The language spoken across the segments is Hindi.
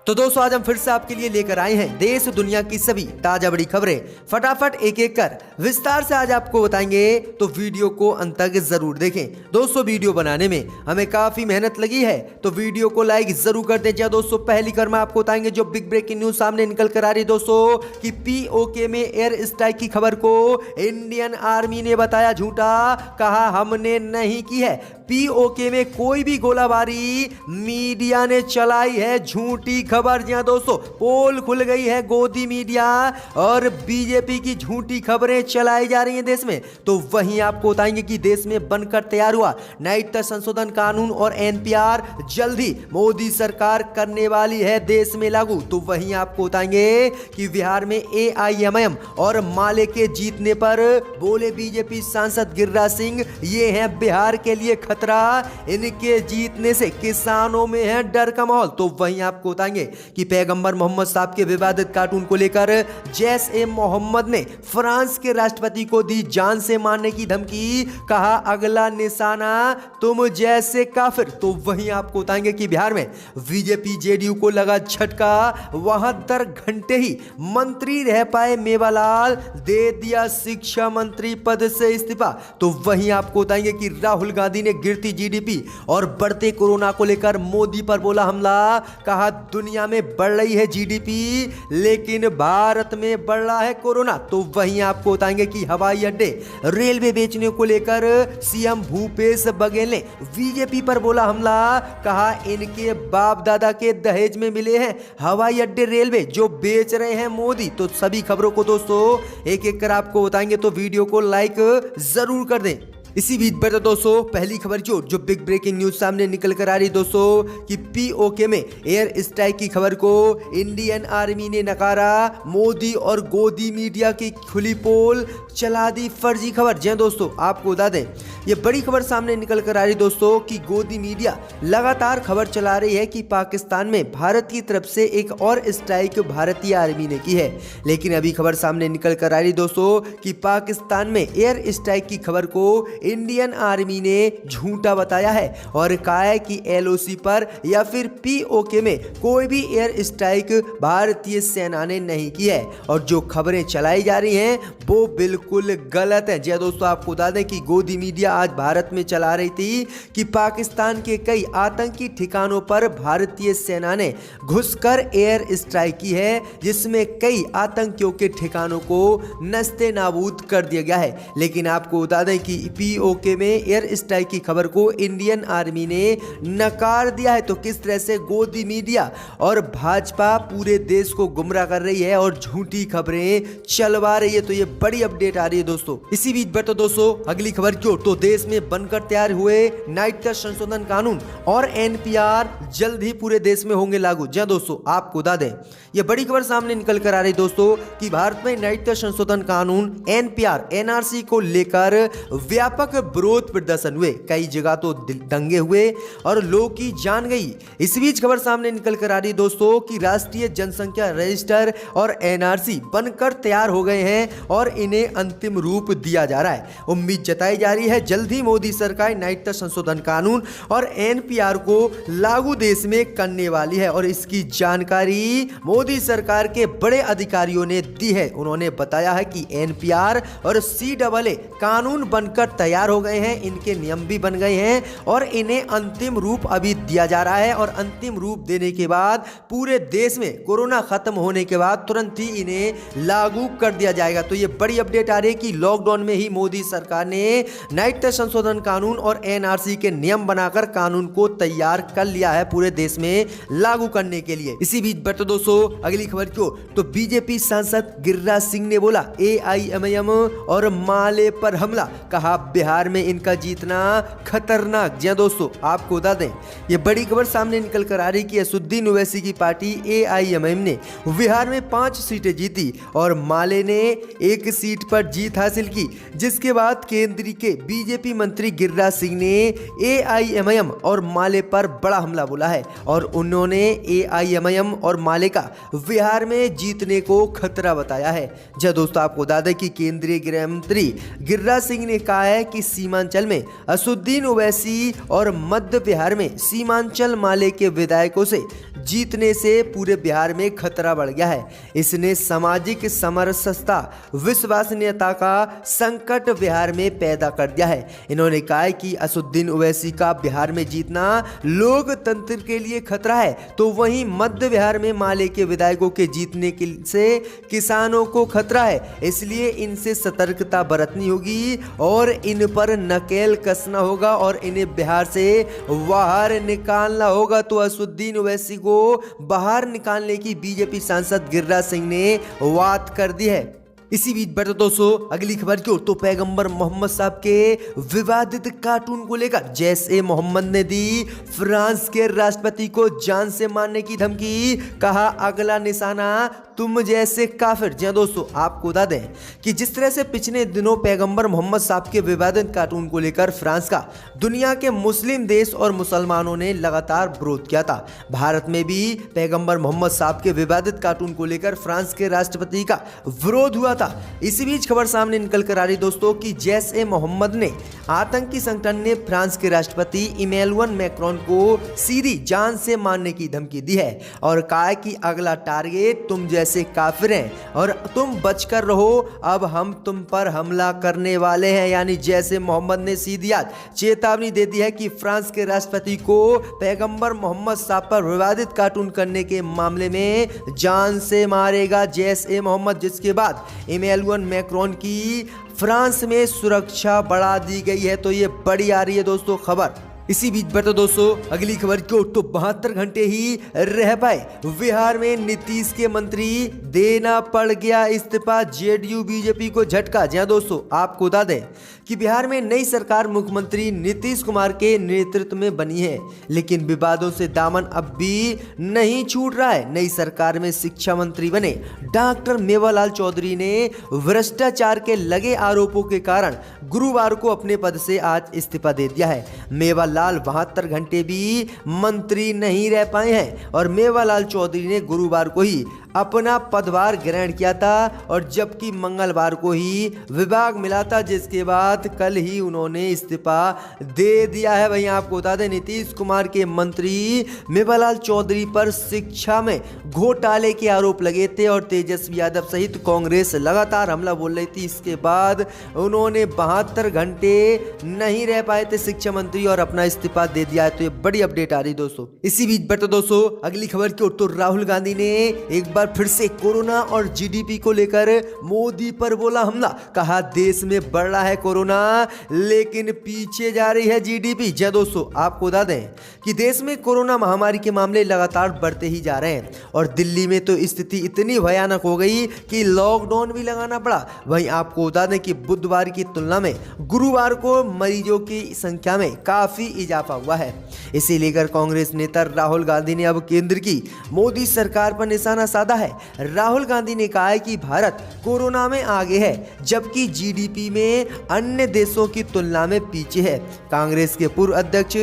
तो दोस्तों आज हम फिर से आपके लिए लेकर आए हैं देश दुनिया की सभी ताजा बड़ी खबरें। फटाफट एक एक कर विस्तार से आज आपको बताएंगे, तो वीडियो को अंत तक जरूर देखें। दोस्तों वीडियो बनाने में हमें काफी मेहनत लगी है, तो वीडियो को लाइक जरूर कर दें। दोस्तों पहली खबर में आपको बताएंगे जो बिग ब्रेकिंग न्यूज सामने निकल कर आ रही है दोस्तों कि पीओके में एयर स्ट्राइक की खबर को इंडियन आर्मी ने बताया झूठा, कहा हमने नहीं की है। पीओके में कोई भी गोलाबारी, मीडिया ने चलाई है झूठी खबर। जी हां दोस्तों, पोल खुल गई है गोदी मीडिया और बीजेपी की झूठी खबरें चलाई जा रही हैं देश में। तो वहीं आपको बताएंगे कि देश में बनकर तैयार हुआ नागरिकता संशोधन कानून और एनपीआर जल्द ही मोदी सरकार करने वाली है देश में लागू। तो वहीं आपको बताएंगे कि बिहार में एआईएमआईएम और माले के जीतने पर बोले बीजेपी सांसद गिरिराज सिंह, ये है बिहार के लिए खतरा, इनके जीतने से किसानों में है डर का माहौल। तो वहीं आपको बताएंगे कि पैगंबर मोहम्मद साहब के विवादित कार्टून को लेकर जैश ए मोहम्मद ने फ्रांस के राष्ट्रपति को दी जान से मारने की धमकी, कहा अगला निशाना तुम जैसे काफिर। तो वहीं आपको बताएंगे कि बिहार में बीजेपी जेडीयू को लगा झटका, 72 घंटे ही मंत्री रह पाए मेवालाल, दे दिया शिक्षा मंत्री पद से इस्तीफा। तो वहीं आपको बताएंगे कि राहुल गांधी ने गिरती जीडीपी और बढ़ते कोरोना को लेकर मोदी पर बोला हमला, कहा दुनिया में बढ़ रही है जीडीपी लेकिन भारत में बढ़ रहा है कोरोना। तो वहीं आपको बताएंगे कि हवाई अड्डे रेलवे बेचने को लेकर सीएम भूपेश बघेल ने बीजेपी पर बोला हमला, कहा इनके बाप दादा के दहेज में मिले हैं हवाई अड्डे रेलवे जो बेच रहे हैं मोदी। तो सभी खबरों को दोस्तों एक एक कर आपको बताएंगे, तो वीडियो को लाइक जरूर कर दें। इसी बीच पर तो दोस्तों पहली खबर जो बिग ब्रेकिंग न्यूज सामने निकल कर आ रही दोस्तों कि पीओके में एयर स्ट्राइक की खबर को इंडियन आर्मी ने नकारा, मोदी और गोदी मीडिया की खुली पोल चला दी फर्जी खबर। जी दोस्तों आपको बता दें ये बड़ी खबर सामने निकल कर आ रही दोस्तों कि गोदी मीडिया लगातार खबर चला रही है कि पाकिस्तान में भारत की तरफ से एक और स्ट्राइक भारतीय आर्मी ने की है। लेकिन अभी खबर सामने निकल कर आ रही दोस्तों कि पाकिस्तान में एयर स्ट्राइक की खबर को इंडियन आर्मी ने झूठा बताया है और कहा है कि एलओसी पर या फिर पीओके में कोई भी एयर स्ट्राइक भारतीय सेना ने नहीं की है और जो खबरें चलाई जा रही हैं वो बिल्कुल गलत है। जी दोस्तों आपको बता दें कि गोदी मीडिया आज भारत में चला रही थी कि पाकिस्तान के कई आतंकी ठिकानों पर भारतीय सेना ने घुसकर एयर स्ट्राइक की है, जिसमें कई आतंकियों के ठिकानों को नस्ते नाबूद कर दिया गया है। लेकिन आपको बता दें कि पीओके में एयर स्ट्राइक की खबर को इंडियन आर्मी ने नकार दिया है। तो किस तरह से गोदी मीडिया और भाजपा पूरे देश को गुमराह कर रही है और झूठी खबरें चलवा रही है, तो ये बड़ी अपडेट आ रही है दोस्तों। इसी बीच पर तो दोस्तों अगली खबर तो देश में बनकर तैयार हुए नागरिकता संशोधन कानून और एनपीआर जल्द ही पूरे देश में होंगे लागू। जी दोस्तों आपको बता दें ये बड़ी खबर सामने निकल कर आ रही दोस्तों कि भारत में नागरिकता संशोधन कानून एनपीआर एनआरसी को लेकर व्यापक विरोध प्रदर्शन हुए, कई जगह तो दंगे हुए और लोगों की जान गई। इस बीच खबर सामने निकल कर आ रही दोस्तों कि राष्ट्रीय जनसंख्या रजिस्टर और एनआरसी बनकर तैयार हो गए हैं और इन्हें अंतिम रूप दिया जा रहा है। उम्मीद जताई जा रही है जल्द ही मोदी सरकार नागरिकता संशोधन कानून और एनपीआर को लागू देश में करने वाली है और इसकी जानकारी मोदी सरकार के बड़े अधिकारियों ने दी है। उन्होंने बताया है कि एनपीआर और सीएए कानून बनकर तैयार हो गए हैं, इनके नियम भी बन गए हैं और इन्हें अंतिम रूप अभी दिया जा रहा है और अंतिम रूप देने के बाद पूरे देश में कोरोना खत्म होने के बाद तुरंत ही इन्हें लागू कर दिया जाएगा। तो ये बड़ी अपडेट आ रही है कि लॉकडाउन में ही मोदी सरकार ने नागरिकता संशोधन कानून और एनआरसी के नियम बनाकर कानून को तैयार कर लिया है पूरे देश में लागू करने के लिए। इसी बीच बट दोस्तों अगली खबर तो बीजेपी सांसद गिरिराज सिंह ने बोला एआईएमआईएम और माले पर हमला, कहा बिहार में इनका जीतना खतरनाक। जी दोस्तों आपको बता दें ये बड़ी खबर सामने निकल कर आ रही कि असदुद्दीन ओवैसी की पार्टी एआईएमआईएम ने बिहार में 5 सीटें जीती और माले ने 1 सीट पर जीत हासिल की, जिसके बाद केंद्रीय के बीजेपी मंत्री गिरिराज सिंह ने एआईएमआईएम और माले पर बड़ा हमला बोला है और उन्होंने एआईएमआईएम और माले का बिहार में जीतने को खतरा बताया है। जी दोस्तों आपको बता दें कि केंद्रीय गृह मंत्री गिरिराज सिंह ने कहा है कि सीमांचल में असदुद्दीन ओवैसी और मध्य बिहार में सीमांचल माले के विधायकों से जीतने से पूरे बिहार में खतरा बढ़ गया है। इसने सामाजिक समरसता, विश्वसनीयता का संकट बिहार में पैदा कर दिया है। इन्होंने कहा है कि असदुद्दीन ओवैसी का बिहार में जीतना लोकतंत्र के लिए खतरा है, तो वहीं मध्य बिहार में माले के विधायकों के जीतने से किसानों को खतरा है। इसलिए इनसे सतर्कता बरतनी होगी और इन पर नकेल कसना होगा और इन्हें बिहार से बाहर निकालना होगा। तो असदुद्दीन ओवैसी को बाहर निकालने की बीजेपी सांसद गिरिराज सिंह ने बात कर दी है। इसी बीच बढ़ते दोस्तों अगली खबर की ओर। तो पैगंबर मोहम्मद साहब के विवादित कार्टून को लेकर जैश-ए मोहम्मद ने दी फ्रांस के राष्ट्रपति को जान से मारने की धमकी। कहा अगला निशाना तुम जैसे काफिर। जी दोस्तों, आपको बता दें कि जिस तरह से पिछले दिनों पैगंबर मोहम्मद साहब के विवादित कार्टून को लेकर फ्रांस का दुनिया के मुस्लिम देश और मुसलमानों ने लगातार विरोध किया था, भारत में भी पैगंबर मोहम्मद साहब के विवादित कार्टून को लेकर फ्रांस के राष्ट्रपति का विरोध हुआ था। इसी बीच खबर सामने निकल कर आ रही दोस्तों कि जैश-ए मोहम्मद ने आतंकी संगठन ने फ्रांस के राष्ट्रपति इमैनुअल मैक्रोन को सीधी जान से मारने की धमकी दी है और कहा कि अगला टारगेट तुम जैसे काफिर हैं और तुम बचकर रहो, अब हम तुम पर हमला करने वाले हैं। यानी जैश-ए मोहम्मद ने सीधी चेतावनी दे दी है कि फ्रांस के राष्ट्रपति को पैगंबर मोहम्मद साहब पर विवादित कार्टून करने के मामले में जान से मारेगा जैश-ए मोहम्मद। जिसके बाद इमैनुअल मैक्रोन की फ्रांस में सुरक्षा बढ़ा दी गई है। तो ये बड़ी आ रही है दोस्तों खबर। इसी बीच बढ़ते दोस्तों अगली खबर की ओर। तो 72 घंटे ही रह पाए बिहार में नीतीश के मंत्री, देना पड़ गया इस्तीफा, जेडीयू बीजेपी को झटका। जी दोस्तों, आपको बता दें कि बिहार में नई सरकार मुख्यमंत्री नीतीश कुमार के नेतृत्व में बनी है, लेकिन विवादों से दामन अब भी नहीं छूट रहा है। नई सरकार में शिक्षा मंत्री बने डॉक्टर मेवालाल चौधरी ने भ्रष्टाचार के लगे आरोपों के कारण गुरुवार को अपने पद से आज इस्तीफा दे दिया है। मेवालाल 72 घंटे भी मंत्री नहीं रह पाए हैं और मेवालाल चौधरी ने गुरुवार को ही अपना पदभार ग्रहण किया था और जबकि मंगलवार को ही विभाग मिला था, जिसके बाद कल ही उन्होंने इस्तीफा दे दिया है। वहीं आपको बता दें नीतीश कुमार के मंत्री मेवालाल चौधरी पर शिक्षा में घोटाले के आरोप लगे थे और तेजस्वी यादव सहित कांग्रेस लगातार हमला बोल रही थी। इसके बाद उन्होंने 72 घंटे नहीं रह पाए थे शिक्षा मंत्री और अपना इस्तीफा दे दिया है। तो ये बड़ी अपडेट आ रही दोस्तों। इसी बीच बढ़ते दोस्तों अगली खबर की ओर। तो राहुल गांधी ने एक बार फिर से कोरोना और जीडीपी को लेकर मोदी पर बोला हमला। कहा देश में बढ़ रहा है कोरोना लेकिन पीछे जा रही है जीडीपी। जी दोस्तों, आपको बता दें कि देश में कोरोना महामारी के मामले लगातार बढ़ते ही जा रहे हैं और दिल्ली में तो स्थिति इतनी भयानक हो गई कि लॉकडाउन भी लगाना पड़ा। वहीं आपको बता दें कि बुधवार की तुलना में गुरुवार को मरीजों की संख्या में काफी इजाफा हुआ है। इसे लेकर कांग्रेस नेता राहुल गांधी ने अब केंद्र की मोदी सरकार पर निशाना साधा है। राहुल गांधी ने कहा है कि भारत कोरोना में आगे है जबकि जीडीपी में अन्य देशों की तुलना में पीछे है। कांग्रेस के पूर्व अध्यक्ष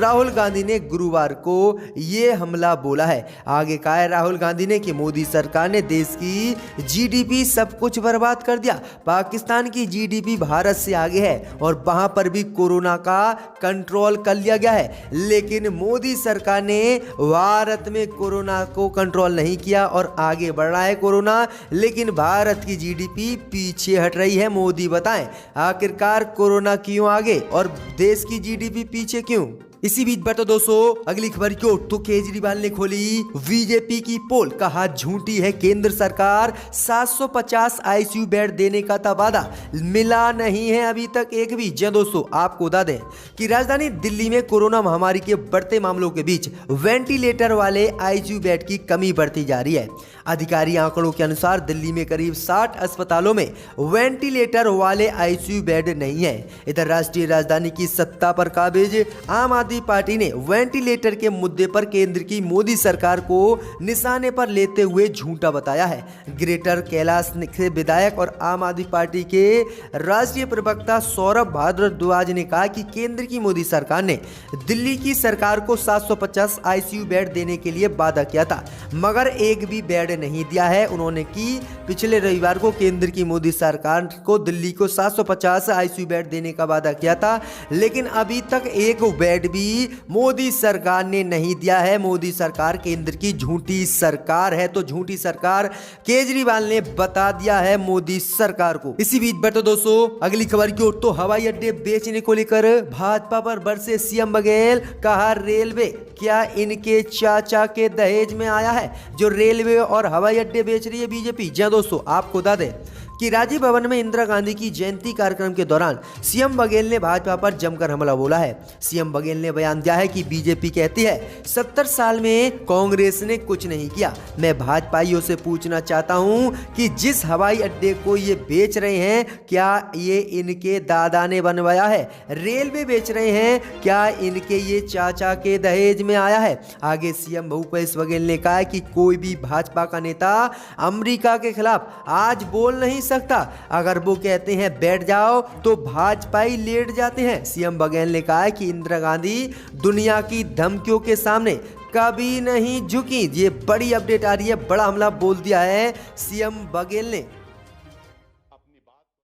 राहुल गांधी ने गुरुवार को यह हमला बोला है। आगे कहा है राहुल गांधी ने कि मोदी सरकार ने देश की जीडीपी सब कुछ बर्बाद कर दिया। पाकिस्तान की जीडीपी भारत से आगे है और वहां पर भी कोरोना का कंट्रोल कर लिया गया है, लेकिन मोदी सरकार ने भारत में कोरोना को कंट्रोल नहीं किया और आगे बढ़ रहा है कोरोना, लेकिन भारत की जीडीपी पीछे हट रही है। मोदी बताएं आखिरकार कोरोना क्यों आगे और देश की जीडीपी पीछे क्यों। इसी बीच बढ़ते दोस्तों अगली खबर की ओर। तो केजरीवाल ने खोली बीजेपी की पोल। कहा झूठी है केंद्र सरकार, 750 आईसीयू बेड देने का था वादा, मिला नहीं है अभी तक एक भी। जी दोस्तों, आपको बता दें कि राजधानी दिल्ली में कोरोना महामारी के बढ़ते मामलों के बीच वेंटिलेटर वाले आईसीयू बेड की कमी बढ़ती जा रही है। अधिकारी आंकड़ों के अनुसार दिल्ली में करीब 60 अस्पतालों में वेंटिलेटर वाले आईसीयू बेड नहीं है। इधर राष्ट्रीय राजधानी की सत्ता पर काबिज आम आदमी पार्टी ने वेंटिलेटर के मुद्दे पर केंद्र की मोदी सरकार को निशाने पर लेते हुए झूठा बताया है। ग्रेटर कैलाश से विधायक और आम आदमी पार्टी के राष्ट्रीय प्रवक्ता सौरभ भारद्वाज ने कहा कि केंद्र की मोदी सरकार ने दिल्ली की सरकार को 750 आईसीयू बेड देने के लिए वादा किया था मगर एक भी बेड नहीं दिया है। उन्होंने की पिछले रविवार को केंद्र की मोदी सरकार को दिल्ली को 750 आईसीयू बेड देने का वादा किया था, लेकिन अभी तक एक बेड भी भी मोदी सरकार ने नहीं दिया है। मोदी सरकार केंद्र की झूठी सरकार है, तो झूठी सरकार केजरीवाल ने बता दिया है मोदी सरकार को। इसी बीच बढ़ते दोस्तों अगली खबर की ओर, तो हवाई अड्डे बेचने को लेकर भाजपा पर बरसे सीएम बघेल। कहा रेलवे क्या इनके चाचा के दहेज में आया है जो रेलवे और हवाई अड्डे बेच रही है बीजेपी। जी दोस्तों, आपको बता दें कि राजीव भवन में इंदिरा गांधी की जयंती कार्यक्रम के दौरान सीएम बघेल ने भाजपा पर जमकर हमला बोला है। सीएम बघेल ने बयान दिया है कि बीजेपी कहती है 70 साल में कांग्रेस ने कुछ नहीं किया। मैं भाजपाइयों से पूछना चाहता हूं कि जिस हवाई अड्डे को ये बेच रहे हैं क्या ये इनके दादा ने बनवाया है। रेलवे बेच रहे हैं क्या इनके ये चाचा के दहेज में आया है। आगे सीएम भूपेश बघेल ने कहा कि कोई भी भाजपा का नेता अमेरिका के खिलाफ आज बोल नहीं सकता। अगर वो कहते हैं बैठ जाओ तो भाजपाई लेट जाते हैं। सीएम बघेल ने कहा कि इंदिरा गांधी दुनिया की धमकियों के सामने कभी नहीं झुकी। ये बड़ी अपडेट आ रही है, बड़ा हमला बोल दिया है सीएम बघेल ने।